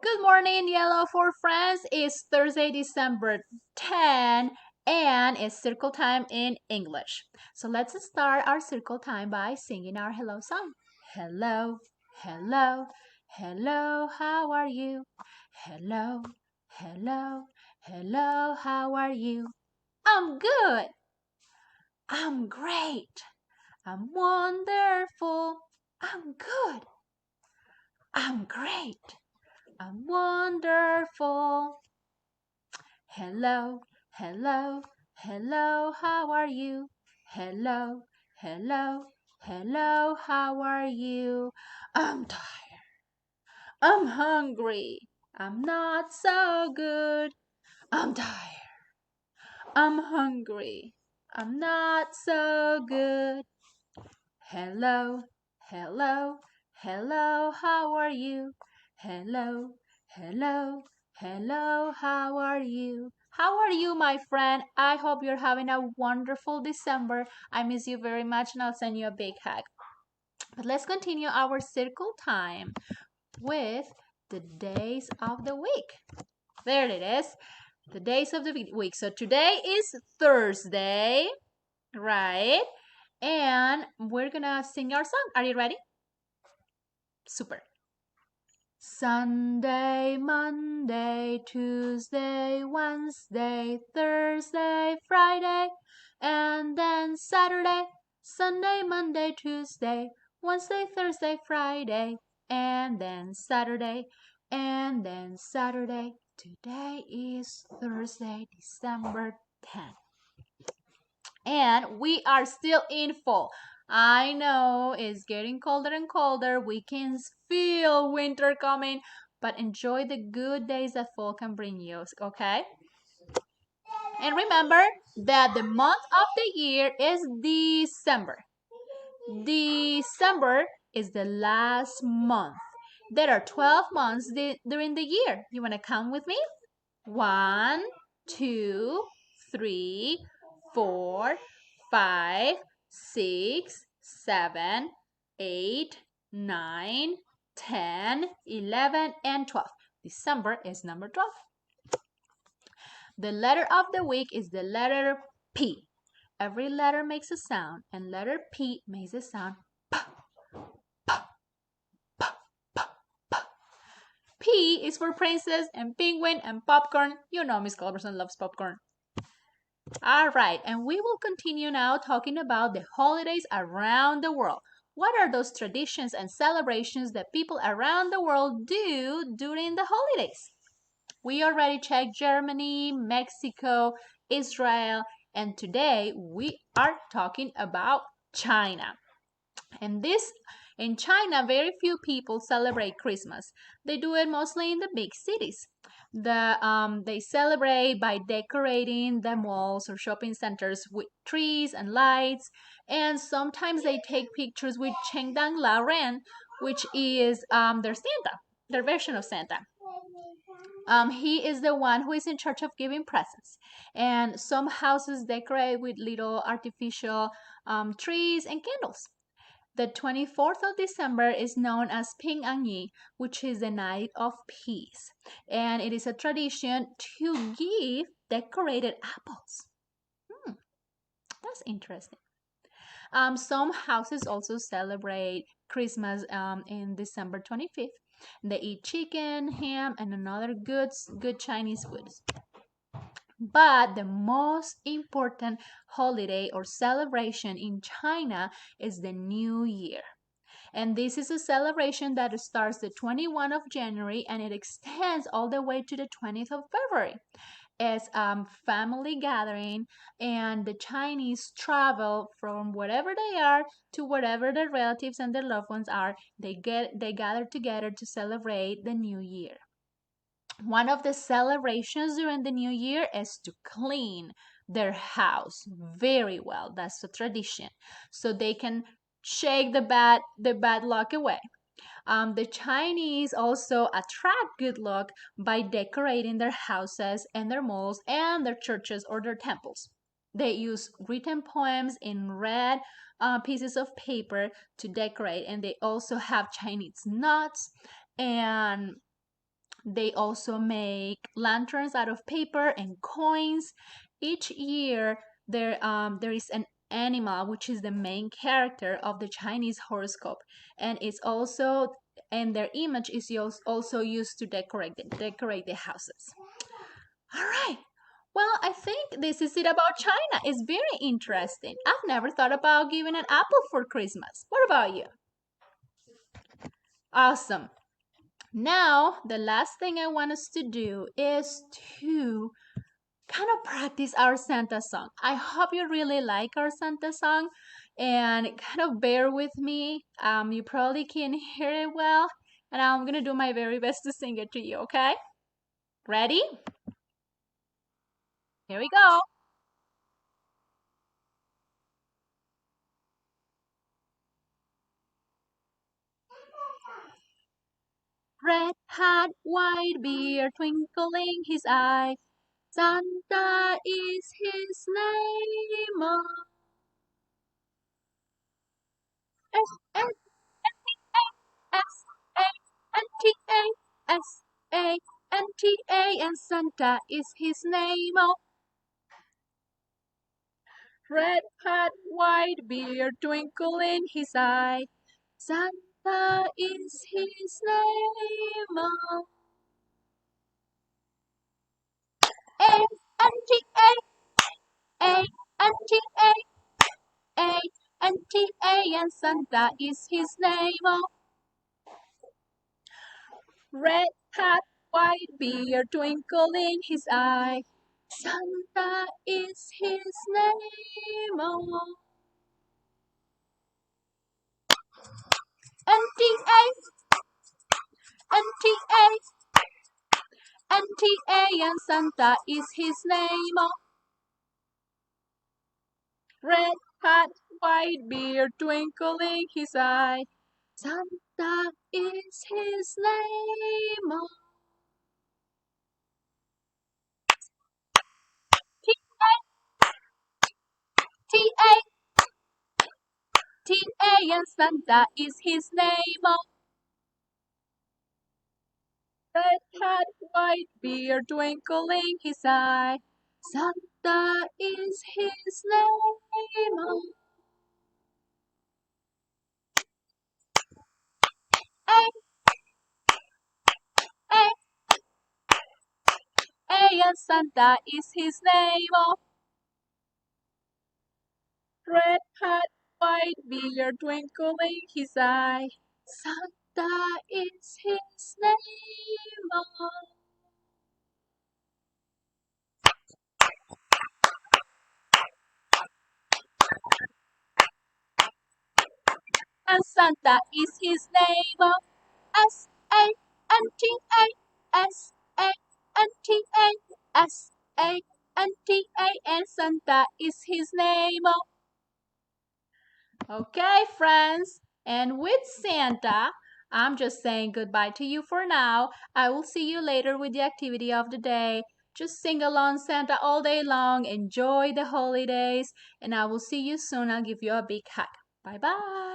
Good morning, Yellow for friends. It's Thursday, December 10, and it's circle time in English. So let's start our circle time by singing our hello song. Hello, hello, hello, how are you? Hello, hello, hello, how are you? I'm good. I'm great. I'm wonderful. I'm good. I'm great. I'm wonderful. Hello, hello, hello, how are you? Hello, hello, hello, how are you? I'm tired. I'm hungry. I'm not so good. I'm tired. I'm hungry. I'm not so good. Hello, hello, hello, how are you? Hello, hello, hello, how are you? How are you, my friend? I hope you're having a wonderful December. I miss you very much and I'll send you a big hug. But let's continue our circle time with the days of the week. There it is, the days of the week. So today is Thursday, right? And we're gonna sing our song. Are you ready? Super. Sunday, Monday, Tuesday, Wednesday, Thursday, Friday, and then Saturday. Sunday, Monday, Tuesday, Wednesday, Thursday, Friday, and then Saturday, and then Saturday. Today is Thursday, December 10th. And we are still in fall. I know it's getting colder and colder. We can feel winter coming, but enjoy the good days that fall can bring you, okay? And remember that the month of the year is December. December is the last month. There are 12 months during the year. You want to count with me? 1, 2, 3, 4, 5, 6, 7, 8, 9, 10, 11, and 12. December is number 12. The letter of the week is the letter P. Every letter makes a sound, and letter P makes the sound P. P. P. P. P. P is for princess and penguin and popcorn. You know Miss Culberson loves popcorn. All right, and we will continue now talking about the holidays around the world. What are those traditions and celebrations that people around the world do during the holidays? We already checked Germany, Mexico, Israel, and today we are talking about China. And in China, very few people celebrate Christmas. They do it mostly in the big cities. They celebrate by decorating the malls or shopping centers with trees and lights, and sometimes they take pictures with Chengdang La Ren, which is their Santa, their version of Santa. He is the one who is in charge of giving presents, and some houses decorate with little artificial trees and candles. The 24th of December is known as Ping An Yi, which is the night of peace. And it is a tradition to give decorated apples. That's interesting. Some houses also celebrate Christmas in December 25th. They eat chicken, ham, and another good Chinese foods. But the most important holiday or celebration in China is the New Year. And this is a celebration that starts the 21st of January and it extends all the way to the 20th of February. It's family gathering, and the Chinese travel from wherever they are to wherever their relatives and their loved ones are. They gather together to celebrate the New Year. One of the celebrations during the New Year is to clean their house very well. That's a tradition, so they can shake the bad luck away. The Chinese also attract good luck by decorating their houses and their malls and their churches or their temples. They use written poems in red pieces of paper to decorate, and they also have Chinese nuts and They also make lanterns out of paper and coins. Each year, there is an animal which is the main character of the Chinese horoscope, and it's also and their image is also used to decorate the houses. All right. Well, I think this is it about China. It's very interesting. I've never thought about giving an apple for Christmas. What about you? Awesome. Now, the last thing I want us to do is to kind of practice our Santa song. I hope you really like our Santa song and kind of bear with me. You probably can hear it well, and I'm gonna do my very best to sing it to you, okay? Ready? Here we go. Red hat, white beard, twinkling his eye. Santa is his name. Oh. S S S A N T A S A N T A, and Santa is his name. Oh. Red hat, white beard, twinkle in his eye. Santa is his name. Oh. A N T A N T A N T A, and Santa is his name. Oh. Red hat, white beard, twinkle in his eye. Santa is his name. Oh. N-T-A, N-T-A, N-T-A, and Santa is his name. Oh. Red hat, white beard, twinkle in his eye. Santa is his name. Oh. T-A, T-A, and Santa is his name. Oh. Red hat, white beard, twinkling his eye. Santa is his name. Oh. A, A, A, and Santa is his name. Oh. Red hat, white beard, twinkling his eye. Santa is his name. Oh. And Santa is his name. Oh. S-A-N-T-A, S-A-N-T-A, S-A-N-T-A, and Santa is his name. Oh. Okay, friends, and with Santa, I'm just saying goodbye to you for now. I will see you later with the activity of the day. Just sing along Santa all day long, enjoy the holidays, and I will see you soon. I'll give you a big hug. Bye bye.